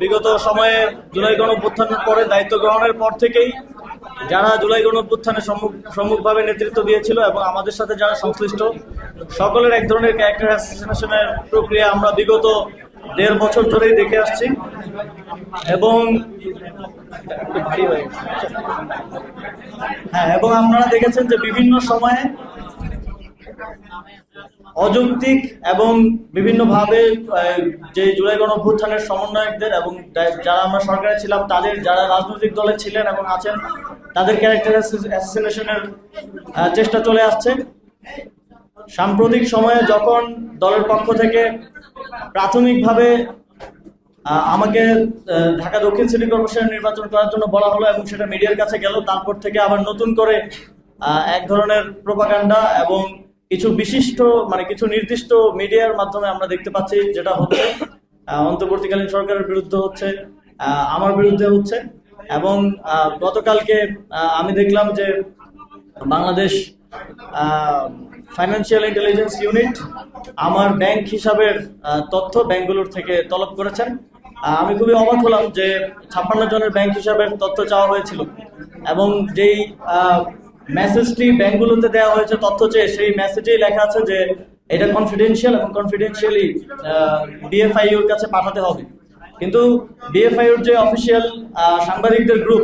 বিগত সময়ে জুলাই গণঅভ্যুত্থানের পরে দায়িত্ব গ্রহণের পর থেকেই যারা জুলাই গণঅভ্যুত্থানে সম্মুখভাবে নেতৃত্ব দিয়েছিল এবং আমাদের সাথে যারা সংশ্লিষ্ট সকলের এক ধরনের ক্যারেক্টার অ্যাসাসিনেশনের প্রক্রিয়া আমরা বিগত 1.5 বছর ধরেই দেখে আসছি। এবং এবং আপনারা দেখেছেন যে বিভিন্ন সময়ে অযৌক্তিক এবং বিভিন্নভাবে যে জুলাই গণঅভ্যুত্থানের সমন্বয়কদের এবং যারা আমরা সরকারে ছিলাম তাদের যারা রাজনৈতিক দলে ছিলেন এবং আছেন তাদের ক্যারেক্টার অ্যাসাসিনেশনের চেষ্টা চলে আসছে। সাম্প্রতিক সময়ে যখন দলের পক্ষ থেকে প্রাথমিকভাবে আমাকে ঢাকা দক্ষিণ সিটি কর্পোরেশন নির্বাচন করার জন্য বলা হলো এবং সেটা মিডিয়ার কাছে গেল, তারপর থেকে আবার নতুন করে এক ধরনের প্রোপাগান্ডা এবং কিছু বিশিষ্ট কিছু নির্দিষ্ট মিডিয়ার মাধ্যমে আমরা দেখতে পাচ্ছি যেটা হচ্ছে অন্তর্বর্তীকালীন সরকারের বিরুদ্ধে হচ্ছে, আমার বিরুদ্ধে হচ্ছে। এবং গতকালকে আমি দেখলাম যে বাংলাদেশ ফাইন্যান্সিয়াল ইন্টেলিজেন্স ইউনিট আমার ব্যাংক হিসাবের তথ্য বেঙ্গালুরু থেকে তলব করেছেন। আমি খুবই অবাক হলাম যে 56 জনের ব্যাংক হিসাবের তথ্য চাওয়া হয়েছিল এবং যেই মেসেজটি ব্যাংকগুলোতে দেওয়া হয়েছে তথ্য চেয়ে, সেই মেসেজেই লেখা আছে যে এটা কনফিডেন্সিয়াল এবং কনফিডেন্সিয়ালি ডিএফআইউর কাছে পাঠাতে হবে। কিন্তু ডিএফআইউর যে অফিসিয়াল সাংবাদিকদের গ্রুপ,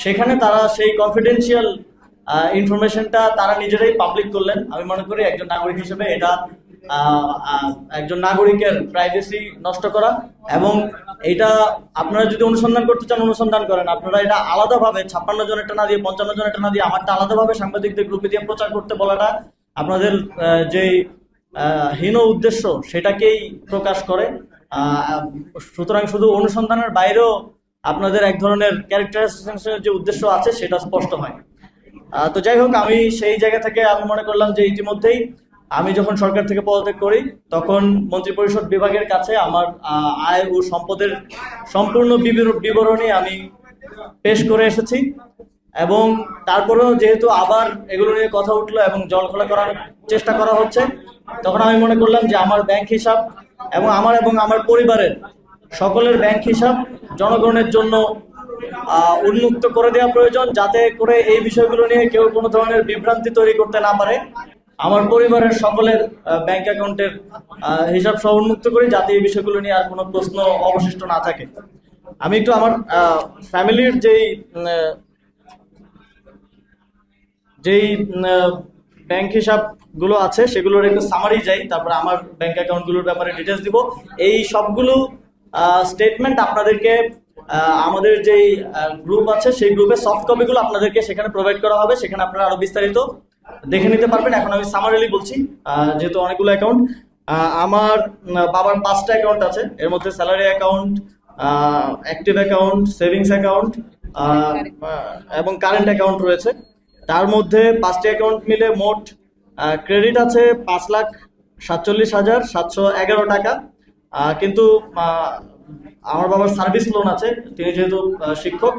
সেখানে তারা সেই কনফিডেন্সিয়াল ইনফরমেশনটা তারা নিজেরাই পাবলিক করলেন। আমি মনে করি একজন নাগরিক হিসেবে এটা একজন নাগরিকের প্রাইভেসি নষ্ট করা, এবং এটা আপনারা যদি অনুসন্ধান করতে চান অনুসন্ধান করেন। আপনারা এটা আলাদাভাবে 56 জনেরটা না দিয়ে 55 জনেরটা না দিয়ে আমারটা আলাদাভাবে সাংবাদিকদের গ্রুপে দিয়ে প্রচার করতে বলাটা আপনাদের যেই হীন উদ্দেশ্য সেটাকেই প্রকাশ করে। সুতরাং শুধু অনুসন্ধানের বাইরেও আপনাদের এক ধরনের ক্যারেক্টার অ্যাসাসিনেশনের যে উদ্দেশ্য আছে সেটা স্পষ্ট হয়। তো যাই হোক, আমি সেই জায়গা থেকে আমি মনে করলাম যে ইতিমধ্যেই আমি যখন সরকার থেকে পদত্যাগ করি তখন মন্ত্রিপরিষদ বিভাগের কাছে আমার আয় ও সম্পদের সম্পূর্ণ বিবরণী আমি পেশ করে এসেছি। এবং তারপরেও যেহেতু আবার এগুলো নিয়ে কথা উঠলো এবং জলখোলা করার চেষ্টা করা হচ্ছে, তখন আমি মনে করলাম যে আমার ব্যাংক হিসাব এবং আমার পরিবারের সকলের ব্যাংক হিসাব জনগণের জন্য উন্মুক্ত করে দেওয়া প্রয়োজন, যাতে করে এই বিষয়গুলো নিয়ে কেউ কোনো ধরনের বিভ্রান্তি তৈরি করতে না পারে। আমার পরিবারের সকলের ব্যাংক অ্যাকাউন্টের হিসাব সহ উন্মুক্ত করি, যাতে এই বিষয়গুলো নিয়ে আর কোনো প্রশ্ন অবশিষ্ট না থাকে। আমি একটু আমার ফ্যামিলির যেই ব্যাংক হিসাবগুলো আছে সেগুলোর একটু সামারি যাই, তারপর আমার ব্যাংক অ্যাকাউন্টগুলোর ব্যাপারে ডিটেলস দিব। এই সবগুলো স্টেটমেন্ট আপনাদেরকে আমাদের যেই গ্রুপ আছে সেই গ্রুপের সফট কপিগুলো আপনাদেরকে সেখানে প্রোভাইড করা হবে, সেখানে আপনারা আরো বিস্তারিত দেখে নিতে পারবেন। এখন আমি সামারিলি বলছি, যেহেতু অনেকগুলো অ্যাকাউন্ট। আমার বাবার 5টা অ্যাকাউন্ট আছে, এর মধ্যে salary account, active account, savings account এবং কারেন্ট অ্যাকাউন্ট রয়েছে। তার মধ্যে 5টি অ্যাকাউন্ট মিলে মোট ক্রেডিট আছে 5,47,711 টাকা। কিন্তু আমার বাবার সার্ভিস লোন আছে, তিনি যেহেতু শিক্ষক,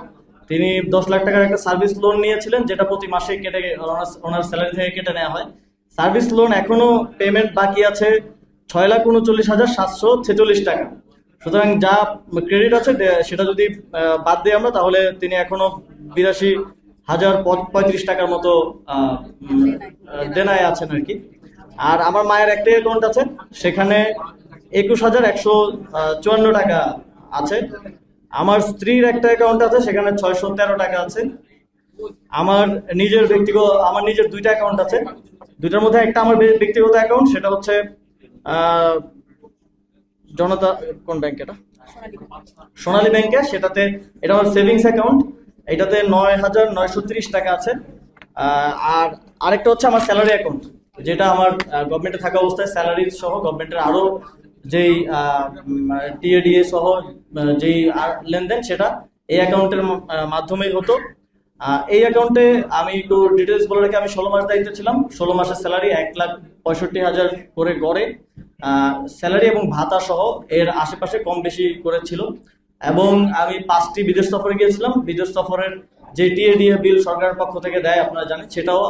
তিনি 10 লাখ টাকার একটা সার্ভিস লোন নিয়েছিলেন, যেটা প্রতি মাসে কেটে ওনার স্যালারি থেকে কেটে নেওয়া হয়। সার্ভিস লোন এখনো পেমেন্ট বাকি আছে 6,39,746 টাকা। সুতরাং যা ক্রেডিট আছে সেটা যদি বাদ দিই আমরা, তাহলে তিনি এখনো 82,035 টাকার মতো দেনায় আছেন আর কি। আর আমার মায়ের একটা অ্যাকাউন্ট আছে, সেখানে 21,154 টাকা আছে। আমার স্ত্রীর একটা অ্যাকাউন্ট আছে, সেখানে 613 টাকা আছে। আমার নিজের 2টা অ্যাকাউন্ট আছে, 2টার মধ্যে একটা আমার ব্যক্তিগত অ্যাকাউন্ট, সেটা হচ্ছে জনতা কোন ব্যাংক, এটা সোনালী ব্যাংকে, সেটাতে এটা আমার সেভিংস অ্যাকাউন্ট, এটাতে 9,930 টাকা আছে। আর আরেকটা হচ্ছে আমার স্যালারি অ্যাকাউন্ট, যেটা আমার গভর্নমেন্টে থাকা অবস্থায় স্যালারি সহ গভর্নমেন্টের আরো যেই টিএডিএ সহ যেই লেনদেন, সেটা এই অ্যাকাউন্টের মাধ্যমেই হতো। এই অ্যাকাউন্টে আমি একটু ডিটেলস বলে রেখে, আমি 16 মাস দায়িত্বে ছিলাম। 16 মাসের স্যালারি 1,65,000 করে গড়ে স্যালারি এবং ভাতা সহ এর আশেপাশে কম বেশি করেছিল। এবং আমি 5টি বিদেশ সফরে গিয়েছিলাম। বিদেশ সফরের যে টিএডিএ বিল সরকারের পক্ষ থেকে দেয় আপনারা জানেন, সেটাও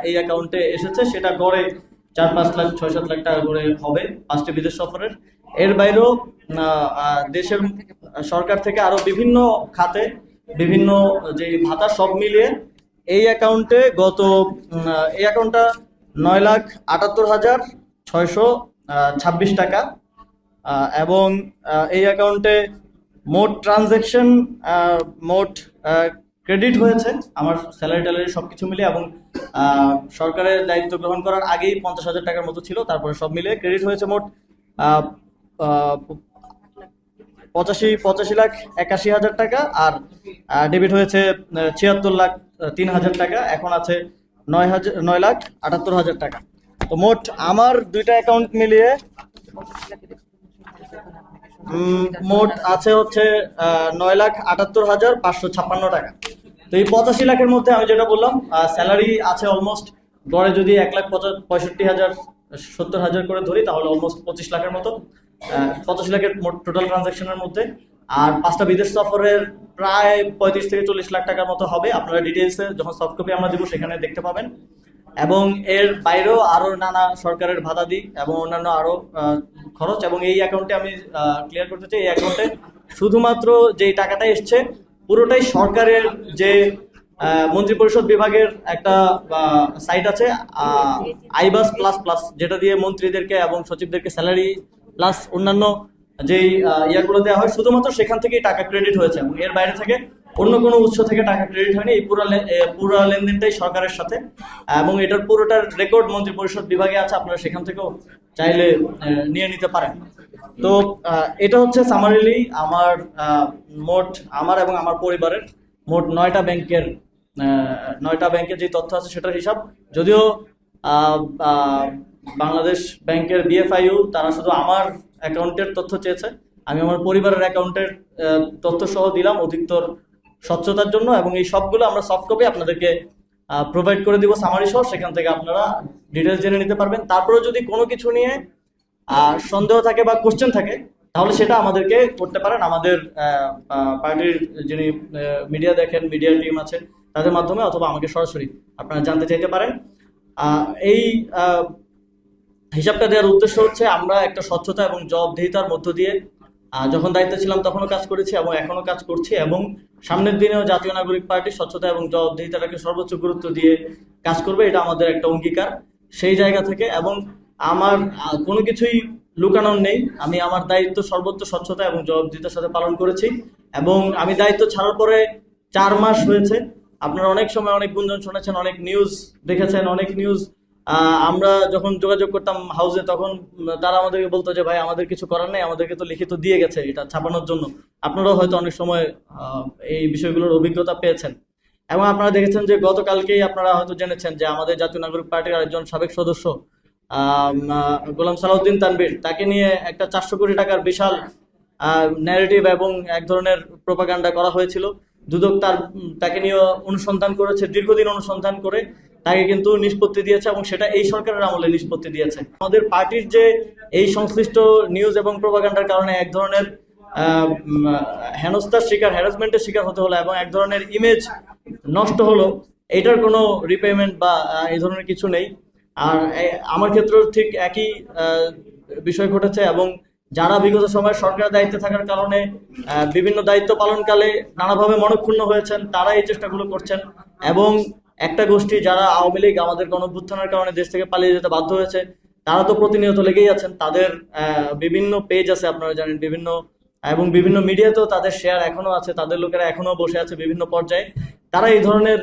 এই অ্যাকাউন্টে এসেছে। সেটা গড়ে 4-5 লাখ 6-7 লাখ টাকা করে হবে 5টি বিদেশ সফরের। এর বাইরেও দেশের সরকার থেকে আরো বিভিন্ন খাতে বিভিন্ন যে ভাতা সব মিলিয়ে এই অ্যাকাউন্টে এই অ্যাকাউন্টটা 9,78,626 টাকা, এবং এই অ্যাকাউন্টে মোট ট্রানজ্যাকশন, মোট ক্রেডিট হয়েছে আমার স্যালারি ট্যালারি সবকিছু মিলিয়ে, এবং সরকারের দায়িত্ব গ্রহণ করার আগেই 50,000 টাকার মতো ছিল, তারপরে সব মিলিয়ে ক্রেডিট হয়েছে মোট 85,81,000 টাকা, আর ডেবিট হয়েছে 76,03,000 টাকা। এখন আছে 9,78,000 টাকা। তো মোট আমার দুইটা অ্যাকাউন্ট মিলিয়ে মোট আছে হচ্ছে 9,78,556 টাকা। তো এই 85 লাখের মধ্যে আমি যেটা বললাম, স্যালারি আছে অলমোস্ট, গড়ে যদি 1,65,000 70,000 করে ধরি তাহলে অলমোস্ট 25 লাখের মতো, 85 লাখের মোট টোটাল ট্রানজাকশনের মধ্যে। আর 5টা বিদেশ সফরের প্রায় 35 থেকে 40 লাখ টাকার মতো হবে। আপনারা ডিটেলসে যখন সফট কপি আমরা দিব সেখানে দেখতে পাবেন। এবং এর বাইরেও আরো নানা সরকারের ভাতাদি এবং অন্যান্য আরো খরচ। এবং এই অ্যাকাউন্টে আমি ক্লিয়ার করতে চাই, এই অ্যাকাউন্টে শুধুমাত্র যেই টাকাটা এসছে পুরোটাই সরকারের যে মন্ত্রিপরিষদ বিভাগের একটা সাইট আছে, আইবাস প্লাস প্লাস, যেটা দিয়ে মন্ত্রীদেরকে এবং সচিবদেরকে স্যালারি প্লাস অন্যান্য যেই ইয়াগুলো দেওয়া হয়, শুধুমাত্র সেখান থেকেই টাকা ক্রেডিট হয়েছে। এবং এর বাইরে থেকে অন্য কোনো উৎস থেকে টাকা ক্রেডিট হয়নি। এই পুরো লেনদেনটাই সরকারের সাথে, এবং এটার পুরোটার রেকর্ড মন্ত্রী পরিষদ বিভাগে আছে, আপনারা সেখান থেকেও চাইলে নিয়ে নিতে পারেন। তো এটা হচ্ছে সামারিলি আমার আমার এবং আমার পরিবারের মোট 9টা ব্যাংকের যে তথ্য আছে সেটার হিসাব। যদিও বাংলাদেশ ব্যাংকের বিএফআইইউ তারা শুধু আমার অ্যাকাউন্টের তথ্য চেয়েছে, আমি আমার পরিবারের অ্যাকাউন্টের তথ্য সহ দিলাম অধিকতর স্বচ্ছতার জন্য। এবং এই সবগুলো আমরা সফট কপি আপনাদেরকে প্রোভাইড করে দিব সামারি সহ, সেখান থেকে আপনারা ডিটেলস জেনে নিতে পারবেন। তারপরে যদি কোনো কিছু নিয়ে সন্দেহ থাকে বা কোশ্চেন থাকে তাহলে সেটা আমাদেরকে করতে পারেন। আমাদের পার্টির যিনি মিডিয়া দেখেন, মিডিয়া টিম আছে, তাদের মাধ্যমে, অথবা আমাকে সরাসরি আপনারা জানতে চাইতে পারেন। এই হিসাবটা দেওয়ার উদ্দেশ্য হচ্ছে আমরা একটা স্বচ্ছতা এবং জবাবদিহিতার মধ্য দিয়ে যখন দায়িত্বে ছিলাম তখনও কাজ করেছি এবং এখনো কাজ করছি, এবং সামনের দিনেও জাতীয় নাগরিক পার্টি স্বচ্ছতা এবং জবাবদিহিতাটাকে সর্বোচ্চ গুরুত্ব দিয়ে কাজ করবে, এটা আমাদের একটা অঙ্গীকার। সেই জায়গা থেকে, এবং আমার কোনো কিছুই লুকানোর নেই, আমি আমার দায়িত্ব সর্বোচ্চ স্বচ্ছতা এবং জবাবদিহিতার সাথে পালন করেছি। এবং আমি দায়িত্ব ছাড়ার পরে 4 মাস হয়েছে। আপনারা অনেক সময় অনেক গুঞ্জন শুনেছেন, অনেক নিউজ দেখেছেন, অনেক নিউজ আমরা যখন যোগাযোগ করতাম হাউসে তখন তারা আমাদেরকে বলতো যে ভাই আমাদের কিছু করার নেই, আমাদেরকে তো লিখিত দিয়ে গেছে এটা ছাপানোর জন্য। আপনারাও হয়তো অনেক সময় এই বিষয়গুলোর অভিজ্ঞতা পেয়েছেন। এবং আপনারা দেখেছেন যে গতকালকেই আপনারা হয়তো জেনেছেন যে আমাদের জাতীয় নাগরিক পার্টির আরেকজন সাবেক সদস্য গোলাম সালাউদ্দিন তানভীর, তাকে নিয়ে একটা 400 কোটি টাকার বিশাল ন্যারেটিভ এবং এক ধরনের প্রোপাগান্ডা করা হয়েছিল। দুদক তাকে নিয়ে অনুসন্ধান করেছে, দীর্ঘদিন অনুসন্ধান করে তাকে কিন্তু নিষ্পত্তি দিয়েছে, এবং সেটা এই সরকারের আমলে নিষ্পত্তি দিয়েছে। আমাদের পার্টির যে এই সংশ্লিষ্ট নিউজ এবং প্রোপাগান্ডার কারণে এক ধরনের হেনস্থার শিকার, হ্যারাসমেন্টের শিকার হতে হলো এবং এক ধরনের ইমেজ নষ্ট হলো, এটার কোনো রিপেমেন্ট বা এই ধরনের কিছু নেই। আর আমার ক্ষেত্রেও ঠিক একই বিষয় ঘটেছে। এবং যারা বিগত সময়ে সরকারের দায়িত্বে থাকার কারণে বিভিন্ন দায়িত্ব পালনকালে নানাভাবে মনক্ষুণ্ণ হয়েছেন, তারা এই চেষ্টাগুলো করছেন। এবং একটা গোষ্ঠী যারা আওয়ামী লীগ আমাদের গণঅভ্যুত্থানের কারণে দেশ থেকে পালিয়ে যেতে বাধ্য হয়েছে, তারা তো প্রতিনিয়ত লেগেই আছেন। তাদের বিভিন্ন পেজ আছে, আপনারা জানেন, এবং বিভিন্ন মিডিয়াতেও তাদের শেয়ার এখনো আছে, তাদের লোকেরা এখনো বসে আছে বিভিন্ন পর্যায়ে। তারা এই ধরনের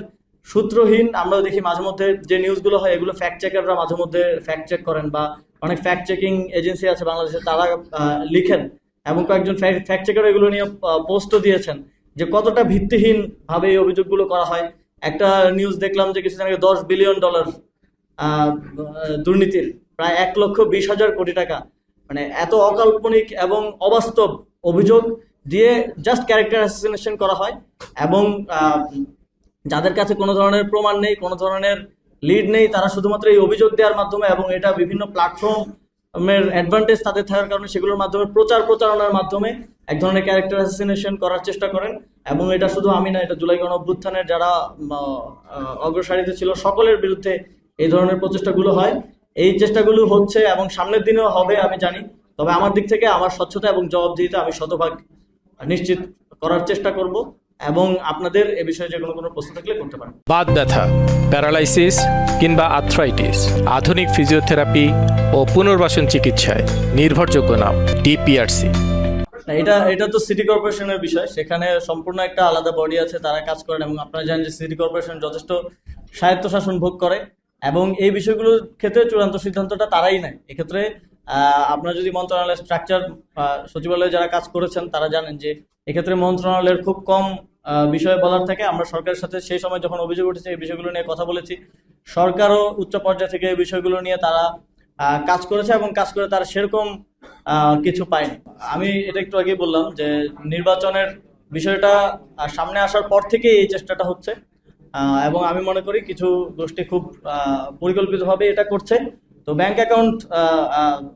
সূত্রহীন, আমরাও দেখি মাঝে মধ্যে যে নিউজগুলো হয় এগুলো ফ্যাক্ট চেকাররা মাঝে মধ্যে ফ্যাক্ট চেক করেন, বা অনেক ফ্যাক্ট চেকিং এজেন্সি আছে বাংলাদেশে, তারা লিখেন, এবং কয়েকজন ফ্যাক্ট চেকার এগুলো নিয়ে পোস্টও দিয়েছেন যে কতটা ভিত্তিহীন ভাবে এই অভিযোগগুলো করা হয়। একটা নিউজ দেখলাম যে কিছুদিন আগে $10 বিলিয়ন দুর্নীতির, প্রায় 1,20,000 কোটি টাকা, মানে এত অকাল্পনিক এবং অবাস্তব অভিযোগ দিয়ে জাস্ট ক্যারেক্টার অ্যাসাসিনেশন করা হয়। এবং যাদের কাছে কোনো ধরনের প্রমাণ নেই, কোনো ধরনের লিড নেই, তারা শুধুমাত্র এই অভিযোগ দেওয়ার মাধ্যমে এবং এটা বিভিন্ন প্ল্যাটফর্মের অ্যাডভান্টেজ তাদের থাকার কারণে সেগুলোর মাধ্যমে প্রচারণার মাধ্যমে এক ধরনের ক্যারেক্টার অ্যাসাসিনেশন করার চেষ্টা করেন। এবং এটা শুধু আমি না, এটা জুলাই গণঅভ্যুত্থানের যারা অগ্রসারিতে ছিল সকলের বিরুদ্ধে এই ধরনের প্রচেষ্টাগুলো হয়। এই চেষ্টাগুলো হচ্ছে এবং সামনের দিনেও হবে আমি জানি। তবে আমার দিক থেকে আমার স্বচ্ছতা এবং জবাবদিহিতা আমি শতভাগ নিশ্চিত করার চেষ্টা করব, এবং আপনাদের এ বিষয়ে যে কোনো প্রশ্ন থাকলে করতে পারেন। বাত ব্যথা, প্যারালাইসিস কিংবা আর্থ্রাইটিস, আধুনিক ফিজিওথেরাপি ও পুনর্বাসন চিকিৎসায় নির্ভরযোগ্য নাম ডিপিআরসি। এটা তো সিটি কর্পোরেশনের বিষয়, সেখানে সম্পূর্ণ একটা আলাদা বডি আছে, তারা কাজ করেন, এবং আপনারা জানেন যে সিটি কর্পোরেশন যথেষ্ট স্বায়ত্তশাসন ভোগ করে এবং এই বিষয়গুলোর ক্ষেত্রে চূড়ান্ত সিদ্ধান্তটা তারাই নেয়। এক্ষেত্রে আপনারা যদি মন্ত্রণালয়ের স্ট্রাকচার, সচিবালয়ে যারা কাজ করেছেন তারা জানেন যে এক্ষেত্রে মন্ত্রণালয়ের খুব কম বিষয়ে বলার থাকে। আমরা সরকারের সাথে সেই সময় যখন অভিযোগ উঠেছে এই বিষয়গুলো নিয়ে কথা বলেছি, সরকারও উচ্চ পর্যায় থেকে এই বিষয়গুলো নিয়ে তারা কাজ করেছে এবং কাজ করে তারা সেরকম কিছু পায়নি। আমি এটা একটু আগে বললাম যে নির্বাচনের বিষয়টা সামনে আসার পর থেকে এই চেষ্টাটা হচ্ছে, এবং আমি মনে করি কিছু গোষ্ঠী খুব পরিকল্পিতভাবে এটা করছে। তো ব্যাংক অ্যাকাউন্ট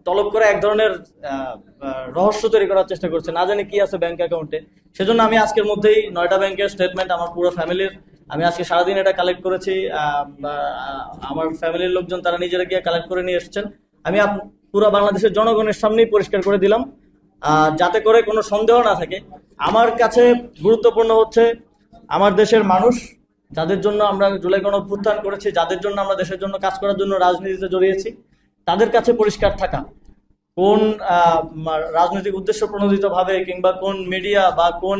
তলব করে এক ধরনের রহস্য তৈরি করার চেষ্টা করছে, না জানি কি আছে ব্যাংক অ্যাকাউন্টে। সেজন্য আমি আজকের মধ্যেই 9টা ব্যাংকের স্টেটমেন্ট আমার পুরো ফ্যামিলির, আমি আজকে সারাদিন এটা কালেক্ট করেছি। আমার ফ্যামিলির লোকজন তারা নিজেরা গিয়ে কালেক্ট করে নিয়ে এসেছেন। আমি পুরো বাংলাদেশের জনগণের সামনেই পরিষ্কার করে দিলাম, যাতে করে কোনো সন্দেহ না থাকে। আমার কাছে গুরুত্বপূর্ণ হচ্ছে আমার দেশের মানুষ, যাদের জন্য আমরা জুলাই গণঅভ্যুত্থান করেছি, যাদের জন্য আমরা দেশের জন্য কাজ করার জন্য রাজনীতিতে জড়িয়েছি, তাদের কাছে পরিষ্কার থাকা। কোন রাজনৈতিক উদ্দেশ্য প্রণোদিত ভাবে কিংবা কোন মিডিয়া বা কোন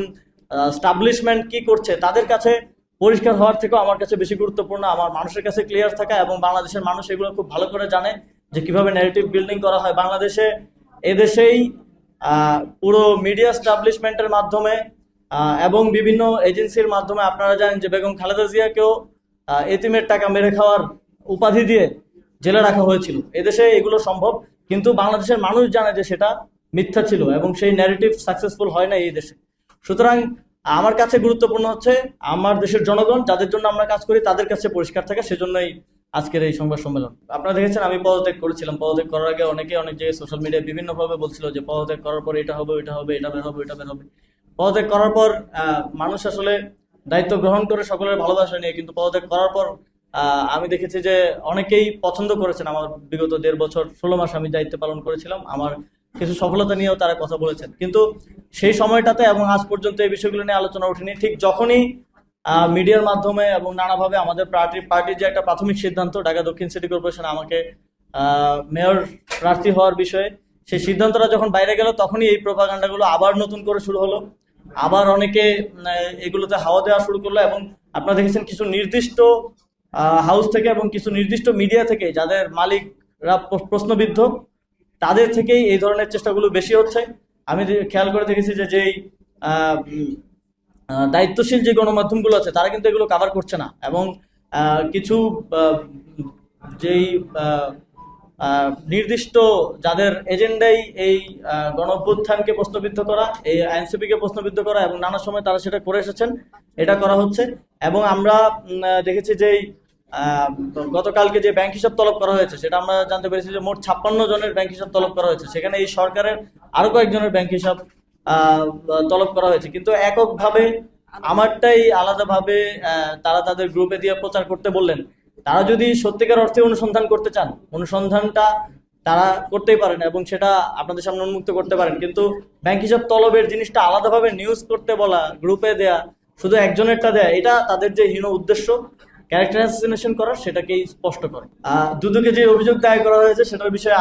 স্টাবলিশমেন্ট কি করছে, তাদের কাছে পরিষ্কার হওয়ার থেকেও আমার কাছে বেশি গুরুত্বপূর্ণ আমার মানুষের কাছে ক্লিয়ার থাকা। এবং বাংলাদেশের মানুষ এগুলো খুব ভালো করে জানে যে কিভাবে ন্যারেটিভ বিল্ডিং করা হয় বাংলাদেশে। এদেশেই পুরো মিডিয়া স্টাবলিশমেন্টের মাধ্যমে এবং বিভিন্ন এজেন্সির মাধ্যমে আপনারা জানেন যে বেগম খালেদা জিয়াকেও এতিমের টাকা মেরে খাওয়ার উপাধি দিয়ে জেলে রাখা হয়েছিল। এদেশে এগুলো সম্ভব, কিন্তু বাংলাদেশের মানুষ জানে যে সেটা মিথ্যা ছিল এবং সেই ন্যারেটিভ সাকসেসফুল হয় না এই দেশে। সুতরাং আমার কাছে গুরুত্বপূর্ণ হচ্ছে আমার দেশের জনগণ, যাদের জন্য আমরা কাজ করি, তাদের কাছে পরিষ্কার থাকা। সেজন্যই আজকের এই সংবাদ সম্মেলন। আপনারা দেখেছেন আমি পদত্যাগ করেছিলাম। পদত্যাগ করার আগে অনেক জায়গায় সোশ্যাল মিডিয়ায় বিভিন্নভাবে বলছিল যে পদত্যাগ করার পর এটা হবে, এটা হবে, এটা বের হবে, এটা বের হবে। পদত্যাগ করার পর মানুষ আসলে দায়িত্ব গ্রহণ করে সকলের ভালোবাসা নিয়ে, কিন্তু পদত্যাগ করার পর আমি দেখেছি যে অনেকেই পছন্দ করেছেন। আমার বিগত 1.5 বছর 16 মাস আমি দায়িত্ব পালন করেছিলাম, আমার কিছু সফলতা নিয়েও তারা কথা বলেছেন, কিন্তু সেই সময়টাতে এবং আজ পর্যন্ত এই বিষয়গুলো নিয়ে আলোচনা ওঠেনি। ঠিক যখনই মিডিয়ার মাধ্যমে এবং নানাভাবে আমাদের পার্টির যে একটা প্রাথমিক সিদ্ধান্ত ঢাকা দক্ষিণ সিটি কর্পোরেশন আমাকে মেয়র প্রার্থী হওয়ার বিষয়ে, সেই সিদ্ধান্তটা যখন বাইরে গেল, তখনই এই প্রোপাগান্ডাগুলো আবার নতুন করে শুরু হলো। আবার অনেকে এগুলোতে হাওয়া দেওয়া শুরু করলো, এবং আপনারা দেখেছেন কিছু নির্দিষ্ট হাউস থেকে এবং কিছু নির্দিষ্ট মিডিয়া থেকে যাদের মালিকরা প্রশ্নবিদ্ধ, তাদের থেকেই এই ধরনের চেষ্টাগুলো বেশি হচ্ছে। আমি খেয়াল করে দেখেছি যে যেই দায়িত্বশীল যে গণমাধ্যমগুলো আছে তারা কিন্তু এগুলো কভার করছে না, এবং কিছু যেই নির্দিষ্ট যাদের এজেন্ডাই এই গণঅভ্যুত্থানকে প্রশ্নবিদ্ধ করা, এই আইনসিপিকে প্রশ্নবিদ্ধ করা, এবং নানা সময় তারা সেটা করে এসেছেন, এটা করা হচ্ছে। এবং আমরা দেখেছি যে গতকালকে যে ব্যাংক হিসাব তলব করা হয়েছে, সেটা আমরা জানতে পেরেছি যে মোট 56 জনের ব্যাংক হিসাব তলব করা হয়েছে। সেখানে এই সরকারের আরো কয়েকজনের ব্যাংক হিসাব তলব করা হয়েছে, কিন্তু এককভাবে আমারটাই আলাদাভাবে তারা তাদের গ্রুপে দিয়ে প্রচার করতে বললেন। তারা যদি সত্যিকার অর্থে অনুসন্ধান করতে চান, অনুসন্ধানটা তারা করতেই পারেন এবং সেটা আপনাদের সামনে উন্মুক্ত করতে পারেন, কিন্তু ব্যাংক হিসাব তলবের জিনিসটা আলাদাভাবে নিউজ করতে বলা, গ্রুপে দেয়া, শুধু একজনেরটা দেয়া, এটা তাদের যে হীন উদ্দেশ্য ক্যারেক্টার অ্যাসাসিনেশন করার, সেটাকেই স্পষ্ট করে। দুদকে যে অভিযোগ দায়ের করা হয়েছে সেটার বিষয়ে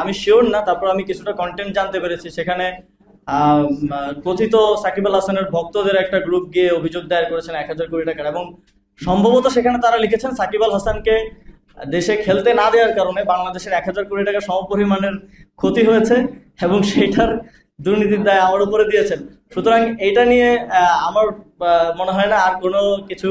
আমি শিওর না, তারপর আমি কিছুটা কন্টেন্ট জানতে পেরেছি। সেখানে কথিত সাকিব আল হাসানের ভক্তদের একটা গ্রুপ গিয়ে অভিযোগ দায়ের করেছেন 1000 কোটি টাকার, এবং সম্ভবত সেখানে তারা লিখেছেন সাকিব আল হাসানকে দেশে খেলতে না দেওয়ার কারণে বাংলাদেশের 1000 কোটি টাকা সমপরিমাণের ক্ষতি হয়েছে, এবং সেইটার দুর্নীতির দায় আমার উপরে দিয়েছেন। সুতরাং এটা নিয়ে আমার মনে হয় না আর কোনো কিছু,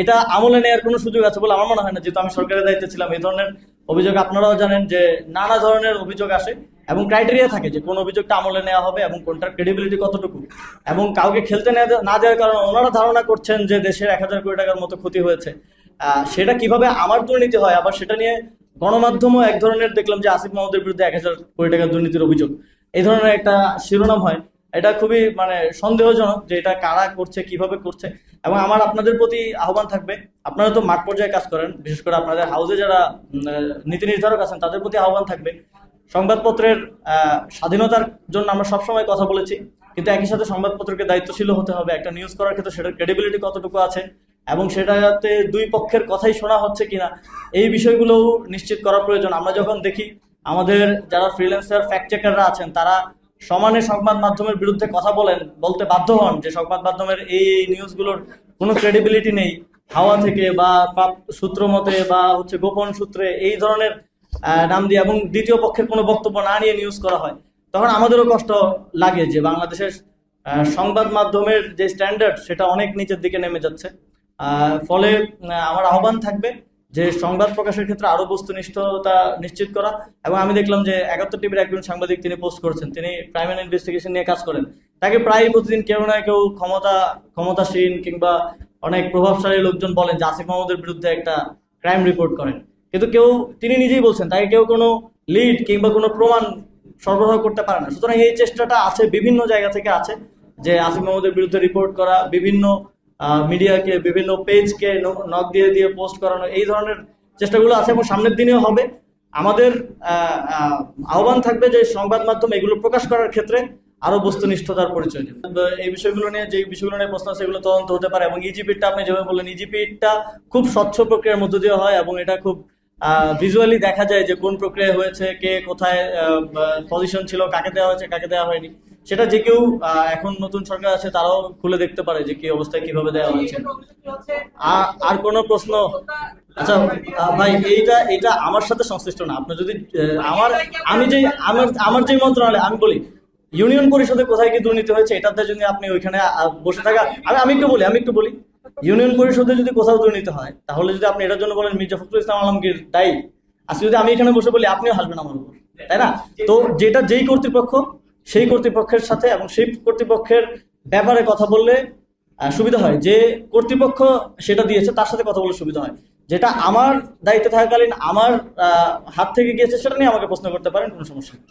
এটা আমলে নেওয়ার কোনো সুযোগ আছে বলে আমার মনে হয় না, যেহেতু আমি সরকারের দায়িত্বে ছিলাম। এই ধরনের অভিযোগ আপনারাও জানেন যে নানা ধরনের অভিযোগ আসে, এবং ক্রাইটেরিয়া থাকে যে কোন অভিযোগটা আমলে নেওয়া হবে এবং কোনটার ক্রেডিবিলিটি কতটুকু। এবং কাউকে খেলতে না দেওয়ার কারণে ওনারা ধারণা করছেন যে দেশের 1000 কোটি টাকার মতো ক্ষতি হয়েছে। সেটা কিভাবে আমার দুর্নীতি হয়, আবার সেটা নিয়ে গণমাধ্যমও এক ধরনের দেখলাম যে আসিফ মাহমুদের বিরুদ্ধে 1000 কোটি টাকার দুর্নীতির অভিযোগ, এই ধরনের একটা শিরোনাম হয়। এটা খুবই সন্দেহজনক যে এটা কারা করছে, কিভাবে করছে। এবং আমার আপনাদের প্রতি আহ্বান থাকবে, আপনারা তো মাঠ পর্যায়ে কাজ করেন, বিশেষ করে আপনাদের হাউসে যারা নীতি নির্ধারক আছেন তাদের প্রতি আহ্বান থাকবে, সংবাদপত্রের স্বাধীনতার জন্য আমরা সবসময় কথা বলেছি, কিন্তু একই সাথে সংবাদপত্রকে দায়িত্বশীল হতে হবে। একটা নিউজ করার ক্ষেত্রে সেটার ক্রেডিবিলিটি কতটুকু আছে এবং সেটাতে দুই পক্ষের কথাই শোনা হচ্ছে কিনা, এই বিষয়গুলোও নিশ্চিত করা প্রয়োজন। আমরা যখন দেখি আমাদের যারা ফ্রিল্যান্সার ফ্যাক্ট চেকাররা আছেন, তারা সমানে সংবাদ মাধ্যমের বিরুদ্ধে কথা বলতে বাধ্য হন যে সংবাদ মাধ্যমের এই নিউজগুলোর কোনো ক্রেডিবিলিটি নেই, হাওয়া থেকে বা সূত্র মতে বা গোপন সূত্রে এই ধরনের নাম দিয়ে এবং দ্বিতীয় পক্ষের কোনো বক্তব্য না নিয়ে নিউজ করা হয়, তখন আমাদেরও কষ্ট লাগে যে বাংলাদেশের সংবাদ মাধ্যমের যে স্ট্যান্ডার্ড সেটা অনেক নিচের দিকে নেমে যাচ্ছে। ফলে আমার আহ্বান থাকবে যে সংবাদ প্রকাশের ক্ষেত্রে আরো বস্তুনিষ্ঠতা নিশ্চিত করা। এবং আমি দেখলাম যে ৭১ টিভির একজন সাংবাদিক তিনি পোস্ট করেছেন, তিনি ক্রাইম অ্যান্ড ইনভেস্টিগেশন নিয়ে কাজ করেন। তাকে প্রায় প্রতিদিন কেউ না কেউ ক্ষমতাসীন কিংবা অনেক প্রভাবশালী লোকজন বলেন যে আসিফ মাহমুদের বিরুদ্ধে একটা ক্রাইম রিপোর্ট করেন, কিন্তু তিনি নিজেই বলছেন তাকে কেউ কোনো লিড কিংবা কোনো প্রমাণ সরবরাহ করতে পারে না। সুতরাং এই চেষ্টাটা আছে, বিভিন্ন জায়গা থেকে আছে যে আসিফ মাহমুদের বিরুদ্ধে রিপোর্ট করা, বিভিন্ন মিডিয়াকে বিভিন্ন পেজকে নক দিয়ে পোস্ট করানো, এই ধরনের চেষ্টাগুলো আছে এবং সামনের দিনেও হবে। আমাদের আহ্বান থাকবে যে সংবাদ মাধ্যম এগুলো প্রকাশ করার ক্ষেত্রে আরো বস্তুনিষ্ঠতার পরিচয় দেবে। এই বিষয়গুলো নিয়ে প্রশ্ন আছে এগুলো তদন্ত হতে পারে। এবং ইজিপিটা আপনি যেভাবে বললেন, ইজিপিটা খুব স্বচ্ছ প্রক্রিয়ার মধ্য দিয়ে হয় এবং এটা খুব ভিজুয়ালি দেখা যায় যে কোন প্রক্রিয়া হয়েছে, কে কোথায় পজিশন ছিল, কাকে দেওয়া হয়েছে কাকে দেওয়া হয়নি, সেটা যে কেউ এখন নতুন সরকার আছে তারাও খুলে দেখতে পারে যে কি অবস্থায় কিভাবে দেওয়া হয়েছে। আর কোনো প্রশ্ন? আচ্ছা ভাই, এইটা আমার সাথে সংশ্লিষ্ট না। আপনি যদি আমার যে মন্ত্রণালয়, আমি বলি ইউনিয়ন পরিষদে কোথায় কি দুর্নীতি হয়েছে এটাতে যদি আপনি ওইখানে বসে থাকা, আমি একটু বলি ইউনিয়ন পরিষদে যদি কোথাও দুর্নীতি হয় তাহলে যদি আপনি এটার জন্য বলেন মির্জা ফখরুল ইসলাম আলমগীর দায়ী, আজকে যদি আমি এখানে বসে বলি আপনিও হাসবেন আমার উপর, তাই না? তো যেটা যেই কর্তৃপক্ষ সেই কর্তৃপক্ষের সাথে এবং সেই কর্তৃপক্ষের ব্যাপারে কথা বললে সুবিধা হয়। যে কর্তৃপক্ষ সেটা দিয়েছে তার সাথে কথা বললে সুবিধা হয়। যেটা আমার দায়িত্বে থাকাকালীন আমার হাত থেকে গিয়েছে সেটা নিয়ে আমাকে প্রশ্ন করতে পারেন, কোনো সমস্যা নেই।